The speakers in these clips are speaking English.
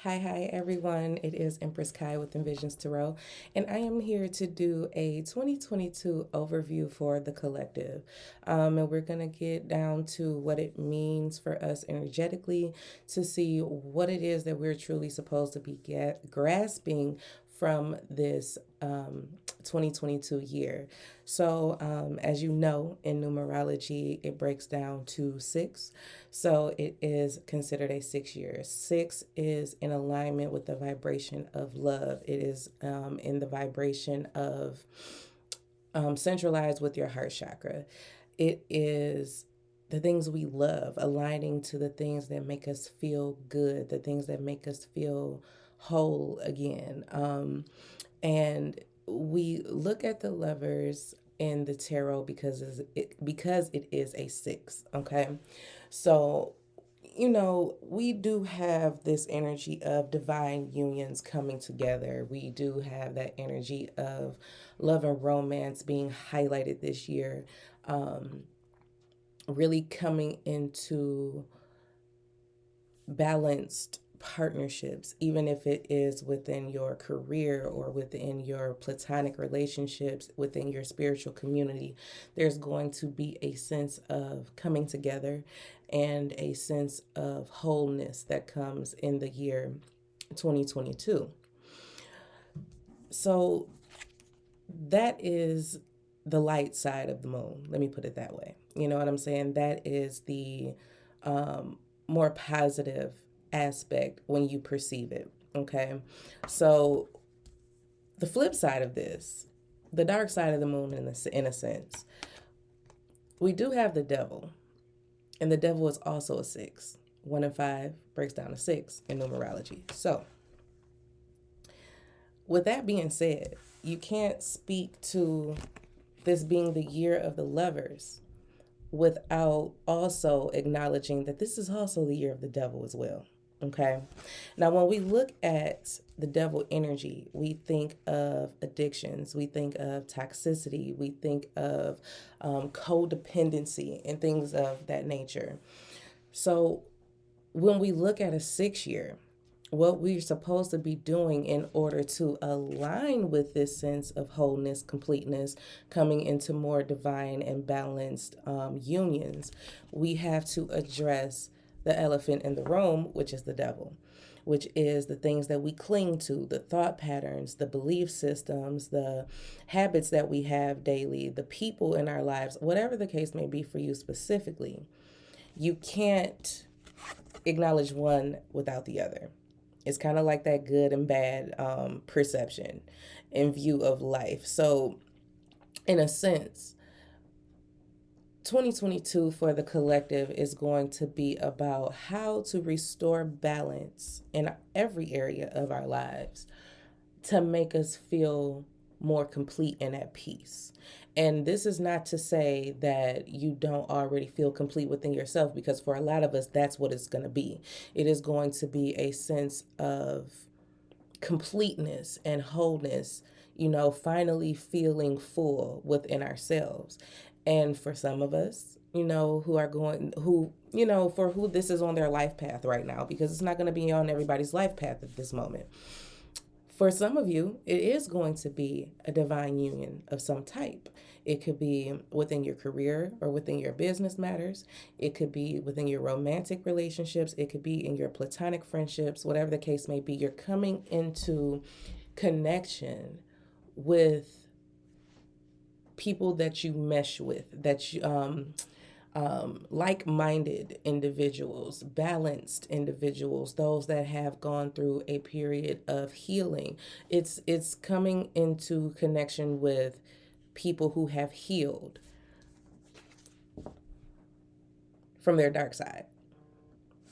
Hi, everyone. It is Empress Kai with Envisions Tarot, and I am here to do a 2022 overview for the collective. And we're going to get down to what it means for us energetically to see what it is that we're truly supposed to be grasping from this 2022 year. So, as you know, in numerology, it breaks down to six. So, it is considered a 6 year. Six is in alignment with the vibration of love, it is in the vibration of centralized with your heart chakra. It is the things we love, aligning to the things that make us feel good, the things that make us feel whole again. And we look at the lovers in the tarot because it is a six. Okay, so we do have this energy of divine unions coming together. We do have that energy of love and romance being highlighted this year, really coming into balanced partnerships, even if it is within your career or within your platonic relationships, within your spiritual community. There's going to be a sense of coming together and a sense of wholeness that comes in the year 2022. So that is the light side of the moon. Let me put it that way. You know what I'm saying? That is the more positive aspect when you perceive it. Okay. So the flip side of this, the dark side of the moon, in a sense, we do have the devil, and the devil is also a six. 1 and 5 breaks down to 6 in numerology. So, with that being said, you can't speak to this being the year of the lovers without also acknowledging that this is also the year of the devil as well. Okay. Now, when we look at the devil energy, we think of addictions, we think of toxicity, we think of codependency and things of that nature. So, when we look at a 6 year, what we're supposed to be doing in order to align with this sense of wholeness, completeness, coming into more divine and balanced unions, we have to address the elephant in the room, which is the devil, which is the things that we cling to, the thought patterns, the belief systems, the habits that we have daily, the people in our lives, whatever the case may be for you specifically. You can't acknowledge one without the other. It's kind of like that good and bad perception and view of life. So, in a sense, 2022 for the collective is going to be about how to restore balance in every area of our lives to make us feel more complete and at peace. And this is not to say that you don't already feel complete within yourself, because for a lot of us, that's what it's going to be. It is going to be a sense of completeness and wholeness, finally feeling full within ourselves. And for some of us, for who this is on their life path right now, because it's not going to be on everybody's life path at this moment. For some of you, it is going to be a divine union of some type. It could be within your career or within your business matters. It could be within your romantic relationships. It could be in your platonic friendships, whatever the case may be. You're coming into connection with people that you mesh with, that you like-minded individuals, balanced individuals, those that have gone through a period of healing. It's coming into connection with people who have healed from their dark side.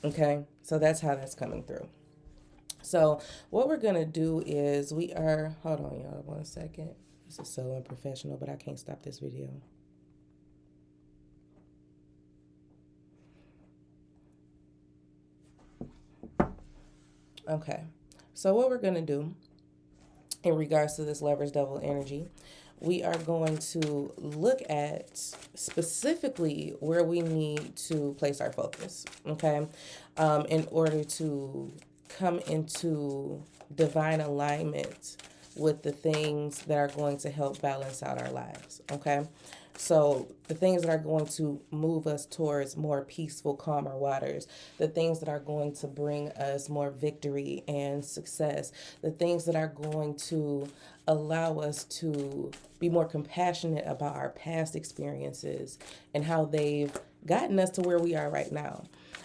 Okay, so that's how that's coming through. So what we're gonna do is hold on, y'all, 1 second. This is so unprofessional, but I can't stop this video. Okay, so what we're going to do in regards to this lover's devil energy, we are going to look at specifically where we need to place our focus, okay, in order to come into divine alignment with the things that are going to help balance out our lives, okay? So the things that are going to move us towards more peaceful, calmer waters, the things that are going to bring us more victory and success, the things that are going to allow us to be more compassionate about our past experiences and how they've gotten us to where we are right now.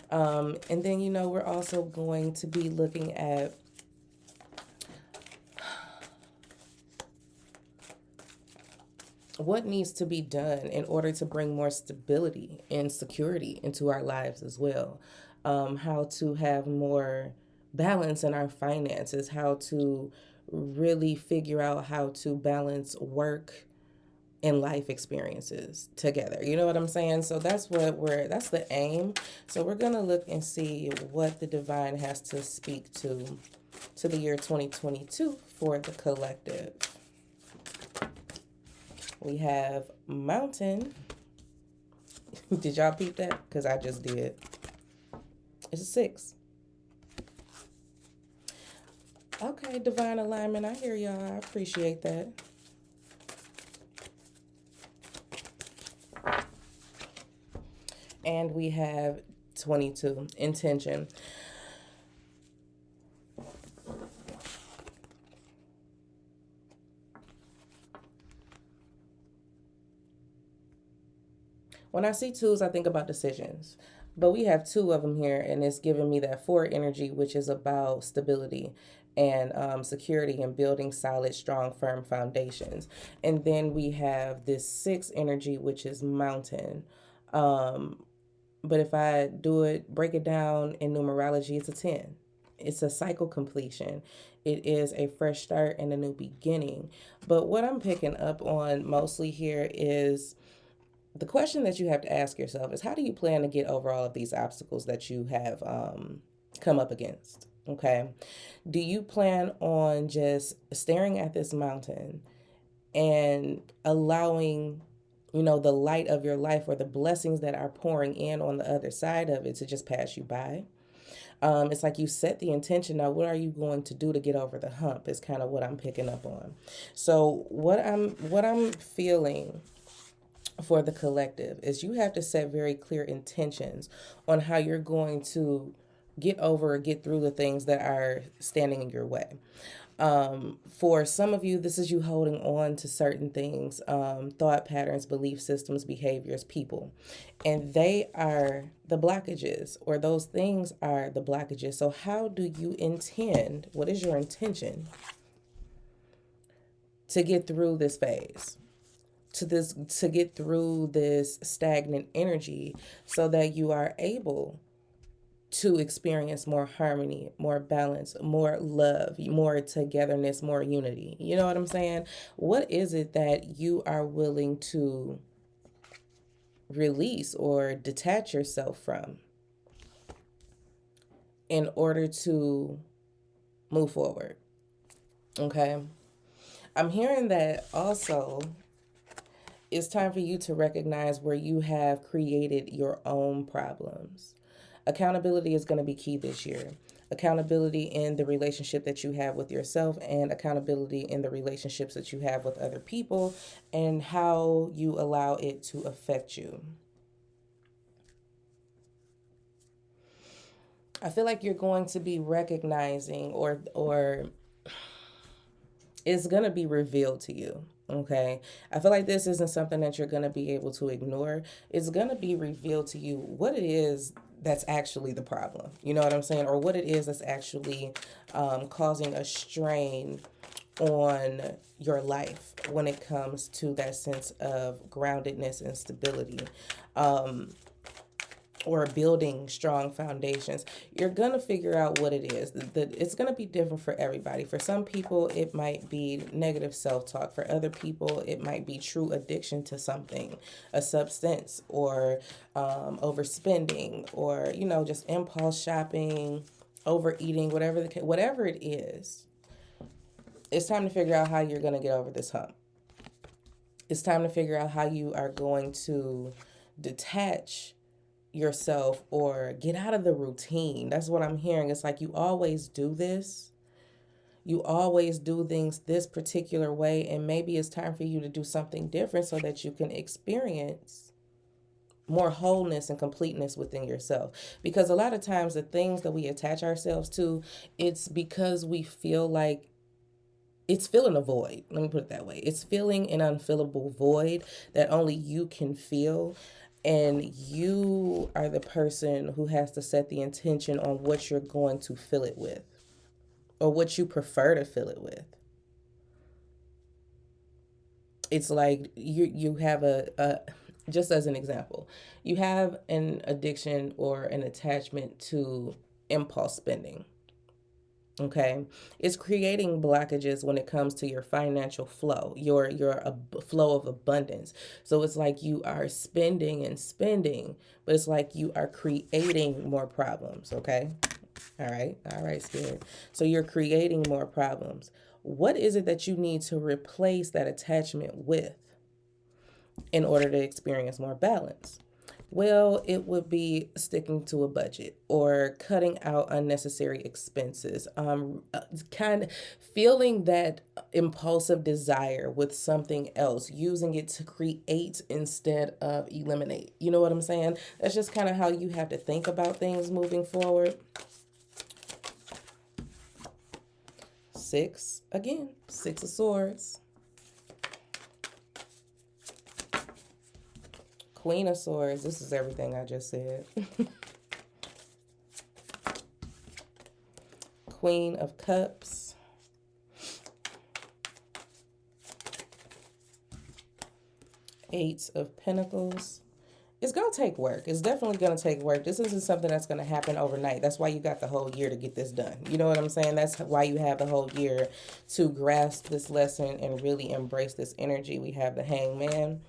And then, we're also going to be looking at what needs to be done in order to bring more stability and security into our lives as well. How to have more balance in our finances, how to really figure out how to balance work and life experiences together. You know what I'm saying? So that's that's the aim. So we're going to look and see what the divine has to speak to the year 2022 for the collective. We have mountain. Did y'all peep that? Because I just did. It's a 6. Okay, divine alignment. I hear y'all. I appreciate that. And we have 22, intention. When I see 2s, I think about decisions. But we have 2 of them here, and it's giving me that 4 energy, which is about stability and security and building solid, strong, firm foundations. And then we have this 6 energy, which is mountain. But if I break it down in numerology, it's a 10. It's a cycle completion. It is a fresh start and a new beginning. But what I'm picking up on mostly here is the question that you have to ask yourself is, how do you plan to get over all of these obstacles that you have come up against? Okay. Do you plan on just staring at this mountain and allowing, the light of your life or the blessings that are pouring in on the other side of it to just pass you by? It's like you set the intention. Now, what are you going to do to get over the hump is kind of what I'm picking up on. So what I'm feeling for the collective is you have to set very clear intentions on how you're going to get over or get through the things that are standing in your way. For some of you, this is you holding on to certain things, thought patterns, belief systems, behaviors, people, and they are the blockages, or those things are the blockages. So how do you intend, what is your intention to get through this phase? To get through this stagnant energy so that you are able to experience more harmony, more balance, more love, more togetherness, more unity. You know what I'm saying? What is it that you are willing to release or detach yourself from in order to move forward? Okay. I'm hearing that also it's time for you to recognize where you have created your own problems. Accountability is going to be key this year. Accountability in the relationship that you have with yourself, and accountability in the relationships that you have with other people, and how you allow it to affect you. I feel like you're going to be recognizing or it's going to be revealed to you. Okay. I feel like this isn't something that you're going to be able to ignore. It's going to be revealed to you what it is that's actually the problem. You know what I'm saying? Or what it is that's actually causing a strain on your life when it comes to that sense of groundedness and stability. Or building strong foundations. You're going to figure out what it is. It's going to be different for everybody. For some people, it might be negative self-talk. For other people, it might be true addiction to something, a substance, or overspending, or, just impulse shopping, overeating, whatever it is. It's time to figure out how you're going to get over this hump. It's time to figure out how you are going to detach yourself or get out of the routine. That's what I'm hearing. It's like you always do this. You always do things this particular way, and maybe it's time for you to do something different so that you can experience more wholeness and completeness within yourself. Because a lot of times the things that we attach ourselves to, it's because we feel like it's filling a void. Let me put it that way. It's filling an unfillable void that only you can feel. And you are the person who has to set the intention on what you're going to fill it with or what you prefer to fill it with. It's like you have a just as an example, you have an addiction or an attachment to impulse spending. Okay, it's creating blockages when it comes to your financial flow, your flow of abundance. So it's like you are spending and spending, but it's like you are creating more problems. Okay, all right, Spirit. So you're creating more problems. What is it that you need to replace that attachment with in order to experience more balance? Well, it would be sticking to a budget or cutting out unnecessary expenses. Kind of feeling that impulsive desire with something else, using it to create instead of eliminate. You know what I'm saying? That's just kind of how you have to think about things moving forward. Six, again, Six of Swords. Queen of Swords. This is everything I just said. Queen of Cups. Eight of Pentacles. It's going to take work. It's definitely going to take work. This isn't something that's going to happen overnight. That's why you got the whole year to get this done. You know what I'm saying? That's why you have the whole year to grasp this lesson and really embrace this energy. We have the Hangman.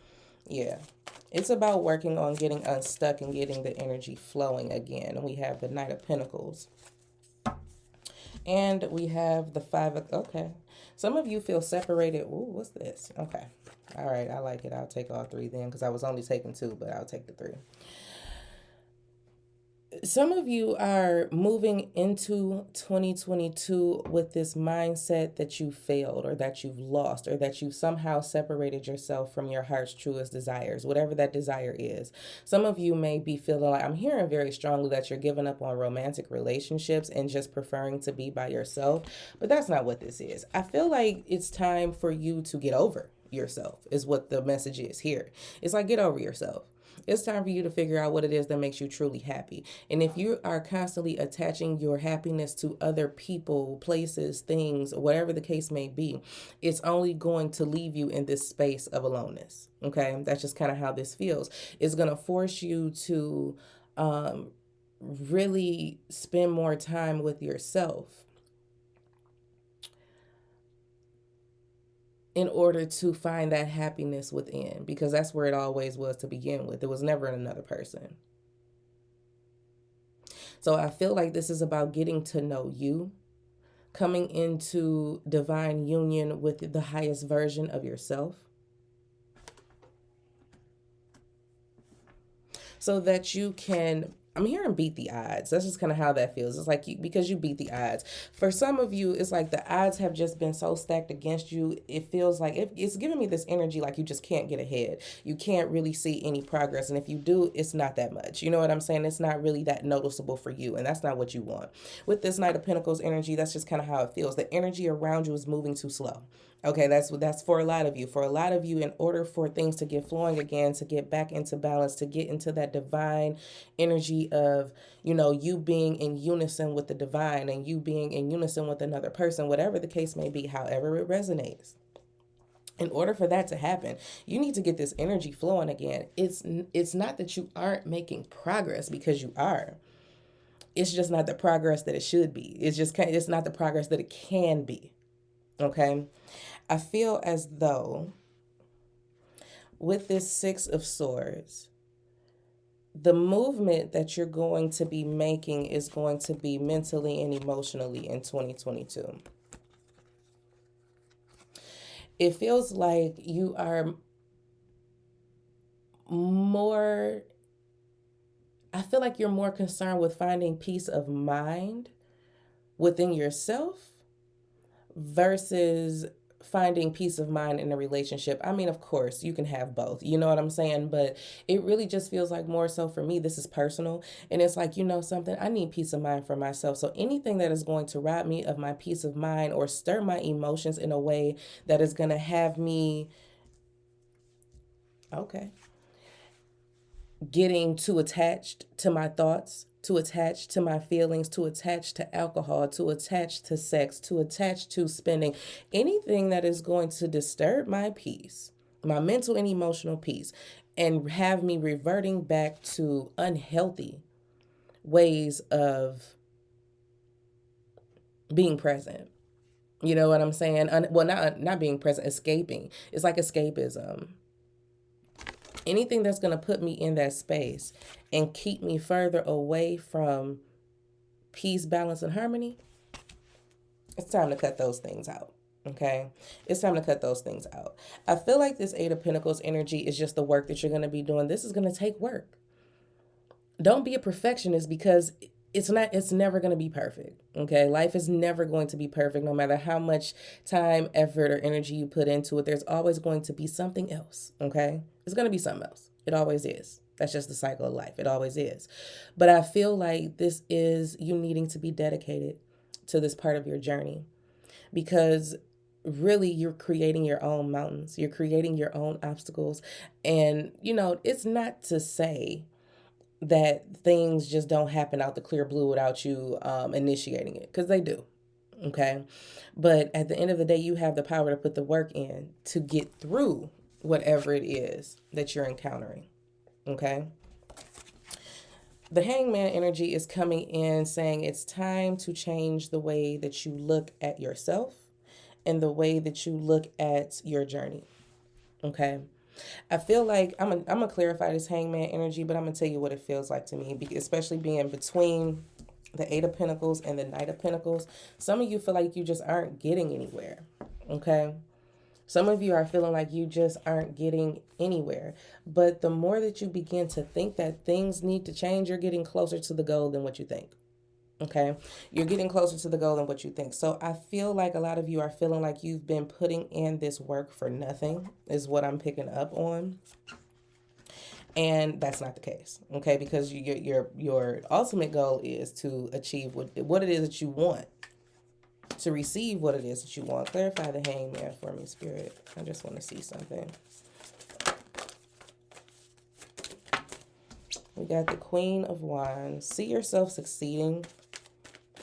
Yeah. It's about working on getting unstuck and getting the energy flowing again. And we have the Knight of Pentacles. And we have the Five of... Okay. Some of you feel separated. Ooh, what's this? Okay. All right, I like it. I'll take all three then because I was only taking two, but I'll take the three. Some of you are moving into 2022 with this mindset that you failed or that you've lost or that you've somehow separated yourself from your heart's truest desires, whatever that desire is. Some of you may be feeling like, I'm hearing very strongly that you're giving up on romantic relationships and just preferring to be by yourself, but that's not what this is. I feel like it's time for you to get over yourself is what the message is here. It's like, get over yourself. It's time for you to figure out what it is that makes you truly happy. And if you are constantly attaching your happiness to other people, places, things, whatever the case may be, it's only going to leave you in this space of aloneness. Okay? That's just kind of how this feels. It's going to force you to really spend more time with yourself in order to find that happiness within, because that's where it always was to begin with. It was never in another person. So I feel like this is about getting to know you, coming into divine union with the highest version of yourself, so that you can, I'm hearing beat the odds. That's just kind of how that feels. It's like because you beat the odds. For some of you, it's like the odds have just been so stacked against you. It feels like it's giving me this energy like you just can't get ahead. You can't really see any progress. And if you do, it's not that much. You know what I'm saying? It's not really that noticeable for you. And that's not what you want. With this Knight of Pentacles energy, that's just kind of how it feels. The energy around you is moving too slow. Okay, that's for a lot of you. For a lot of you, in order for things to get flowing again, to get back into balance, to get into that divine energy of, you being in unison with the divine and you being in unison with another person, whatever the case may be, however it resonates. In order for that to happen, you need to get this energy flowing again. It's not that you aren't making progress, because you are. It's just not the progress that it should be. It's not the progress that it can be. Okay? I feel as though with this Six of Swords, the movement that you're going to be making is going to be mentally and emotionally in 2022. It feels like you are more I feel like you're more concerned with finding peace of mind within yourself versus finding peace of mind in a relationship. I mean, of course, you can have both. You know what I'm saying? But it really just feels like more so for me, this is personal. And it's like, you know something, I need peace of mind for myself. So anything that is going to rob me of my peace of mind or stir my emotions in a way that is going to have me, okay, getting too attached to my thoughts, too attached to my feelings, too attached to alcohol, too attached to sex, too attached to spending, anything that is going to disturb my peace, my mental and emotional peace, and have me reverting back to unhealthy ways of being present. You know what I'm saying? Well, not being present, escaping. It's like escapism. Anything that's going to put me in that space and keep me further away from peace, balance, and harmony, it's time to cut those things out. Okay? It's time to cut those things out. I feel like this Eight of Pentacles energy is just the work that you're going to be doing. This is going to take work. Don't be a perfectionist because it's never going to be perfect. Okay? Life is never going to be perfect no matter how much time, effort, or energy you put into it. There's always going to be something else. Okay? It's going to be something else. It always is. That's just the cycle of life. It always is. But I feel like this is you needing to be dedicated to this part of your journey because really you're creating your own mountains. You're creating your own obstacles. And, you know, it's not to say that things just don't happen out the clear blue without you initiating it, because they do. Okay. But at the end of the day, you have the power to put the work in to get through whatever it is that you're encountering. Okay. The Hangman energy is coming in saying it's time to change the way that you look at yourself and the way that you look at your journey. Okay. I feel like I'm gonna clarify this Hangman energy, but I'm gonna tell you what it feels like to me, especially being between the Eight of Pentacles and the Knight of Pentacles. Some of you feel like you just aren't getting anywhere. Okay. Some of you are feeling like you just aren't getting anywhere. But the more that you begin to think that things need to change, you're getting closer to the goal than what you think. Okay. You're getting closer to the goal than what you think. So I feel like a lot of you are feeling like you've been putting in this work for nothing, is what I'm picking up on. And that's not the case. Okay. Because your ultimate goal is to achieve what it is that you want, to receive what it is that you want. Clarify the Hangman for me, Spirit. I just want to see something. We got the Queen of Wands. See yourself succeeding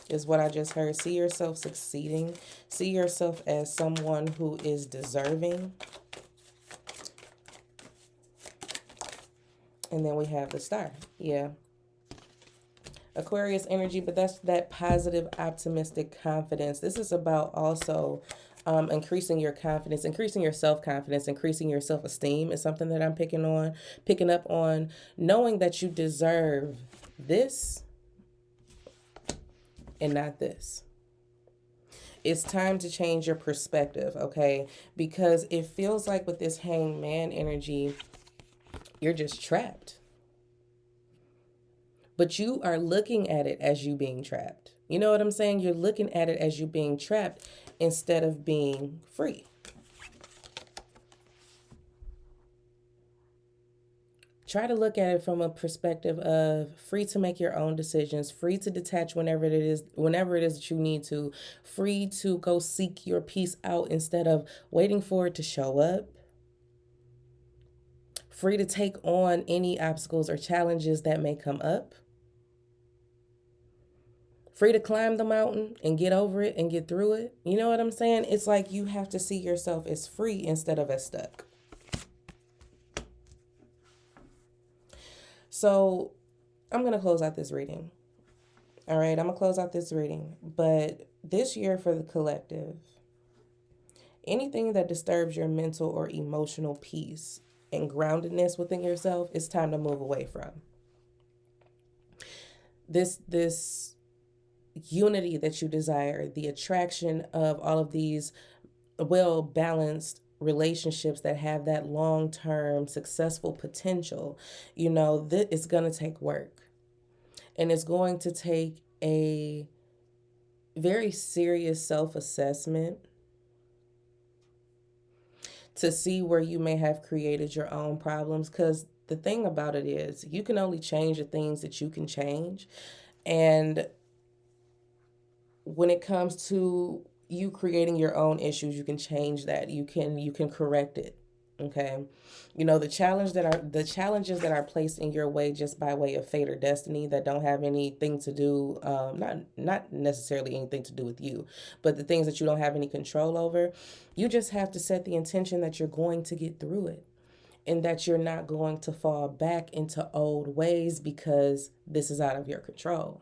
is what I just heard. See yourself succeeding. See yourself as someone who is deserving. And then we have the Star. Yeah. Aquarius energy, but that's that positive, optimistic confidence. This is about also increasing your confidence, increasing your self-confidence, increasing your self-esteem is something that I'm picking up on, knowing that you deserve this and not this. It's time to change your perspective, okay? Because it feels like with this Hangman energy, you're just trapped. But you are looking at it as you being trapped. You know what I'm saying? You're looking at it as you being trapped instead of being free. Try to look at it from a perspective of free to make your own decisions, free to detach whenever it is that you need to, free to go seek your peace out instead of waiting for it to show up. Free to take on any obstacles or challenges that may come up. Free to climb the mountain and get over it and get through it. You know what I'm saying? It's like you have to see yourself as free instead of as stuck. So I'm going to close out this reading. All right, I'm going to close out this reading. But this year for the collective, anything that disturbs your mental or emotional peace and groundedness within yourself, it's time to move away from. This unity that you desire, the attraction of all of these well-balanced relationships that have that long-term successful potential, you know, that it's going to take work. And it's going to take a very serious self-assessment to see where you may have created your own problems. Because the thing about it is, you can only change the things that you can change. And when it comes to you creating your own issues, you can change that. You can correct it. Okay. The challenges that are placed in your way just by way of fate or destiny that don't have anything to do, not necessarily anything to do with you, but the things that you don't have any control over, you just have to set the intention that you're going to get through it and that you're not going to fall back into old ways because this is out of your control.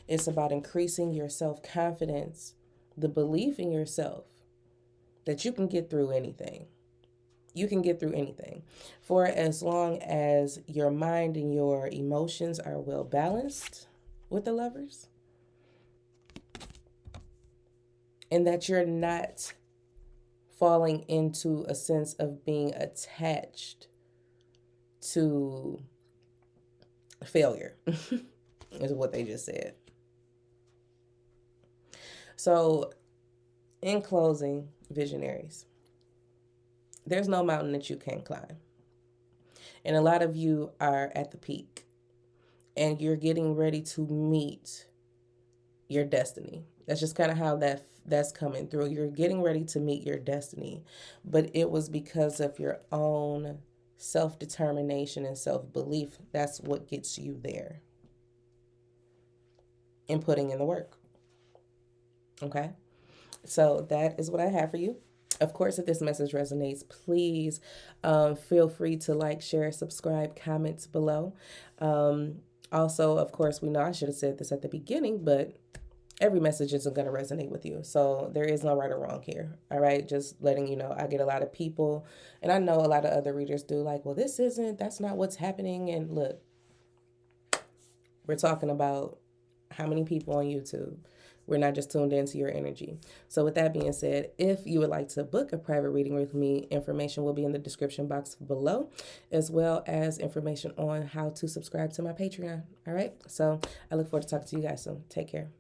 It's about increasing your self-confidence, the belief in yourself that you can get through anything. You can get through anything for as long as your mind and your emotions are well balanced with the Lovers, and that you're not falling into a sense of being attached to failure, is what they just said. So, in closing, visionaries, there's no mountain that you can't climb. And a lot of you are at the peak and you're getting ready to meet your destiny. That's just kind of how that's coming through. You're getting ready to meet your destiny, but it was because of your own self-determination and self-belief. That's what gets you there. And putting in the work. Okay? So that is what I have for you. Of course, if this message resonates, please feel free to like, share, subscribe, comments below. Also, of course, we know I should have said this at the beginning, but every message isn't going to resonate with you. So there is no right or wrong here. All right. Just letting you know, I get a lot of people, and I know a lot of other readers do, like, well, that's not what's happening. And look, we're talking about how many people on YouTube. We're not just tuned into your energy. So with that being said, if you would like to book a private reading with me, information will be in the description box below, as well as information on how to subscribe to my Patreon. All right. So I look forward to talking to you guys soon. Take care.